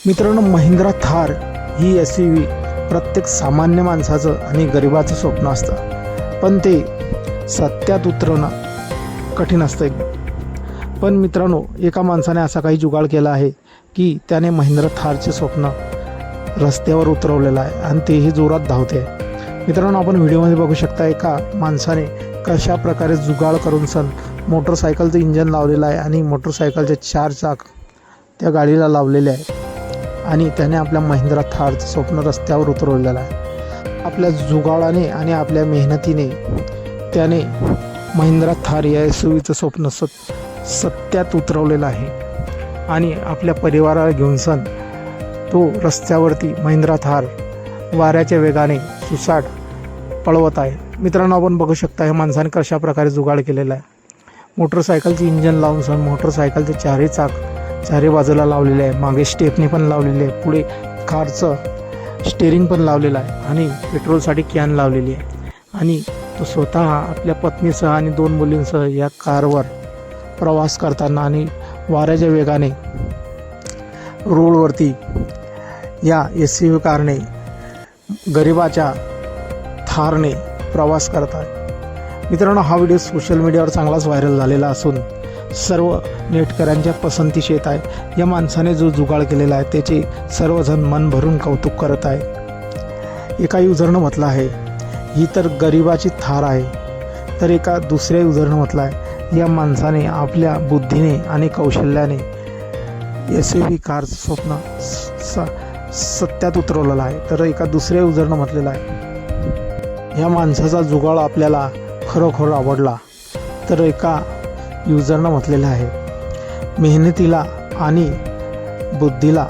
मित्रांनो, महिंद्रा थार ही SUV प्रत्येक सामान्य माणसाचं आणि गरिबाचं स्वप्न असतं, पण ते सत्यात उतरवणं कठीण असतं एकदम. पण मित्रांनो, एका माणसाने असा काही जुगाड केला आहे की त्याने महिंद्रा थारचे स्वप्न रस्त्यावर उतरवलेलं आहे आणि तेही जोरात धावते. मित्रांनो, आपण व्हिडिओमध्ये बघू शकता एका माणसाने कशा प्रकारे जुगाड करून मोटरसायकलचं इंजन लावलेलं आहे आणि मोटरसायकलचे 4 चाक त्या गाडीला लावलेले आहे आणि त्याने आपल्या महिंद्रा थारचं स्वप्न रस्त्यावर उतरवलेलं आहे. आपल्या जुगाडाने आणि आपल्या मेहनतीने त्याने महिंद्रा थार या SUVचं स्वप्न सत्यात उतरवलेलं आहे आणि आपल्या परिवाराला घेऊन तो रस्त्यावरती महिंद्रा थार वाऱ्याच्या वेगाने सुसाट पळवत आहे. मित्रांनो, आपण बघू शकता या माणसाने कशा प्रकारे जुगाड केलेला आहे. मोटरसायकलचे इंजन लावून मोटरसायकलचे 4 चाक 4 बाजूला लावलेले आहे, मागे स्टेपनी पण लावलेली आहे, पुढे कारचं स्टेअरिंग पण लावलेलं आहे आणि पेट्रोलसाठी कॅन लावलेली आहे आणि तो स्वतः आपल्या पत्नीसह आणि 2 मुलींसह या कारवर प्रवास करताना आणि वाऱ्याच्या वेगाने रोडवरती या SUV कारने गरिबाच्या थारने प्रवास करत आहे. मित्रांनो, हा व्हिडिओ सोशल मीडियावर चांगलाच व्हायरल झालेला असून सर्व नेटकऱ्यांच्या पसंतीस येत आहे. या माणसाने जो जुगाड केलेला आहे त्याचे सर्वजण मन भरून कौतुक करत आहे. एका युजरनं म्हटलं आहे, ही तर गरिबाची थार आहे. तर एका दुसऱ्या युजरनं म्हटलं आहे, या माणसाने आपल्या बुद्धीने आणि कौशल्याने SUV कारचं स्वप्न सत्यात उतरवलेलं आहे. तर एका दुसऱ्या युजरनं म्हटलेलं आहे, या माणसाचा जुगाड आपल्याला खरोखर आवडला. तर एका युजरनं म्हटलेलं आहे, मेहनतीला आणि बुद्धीला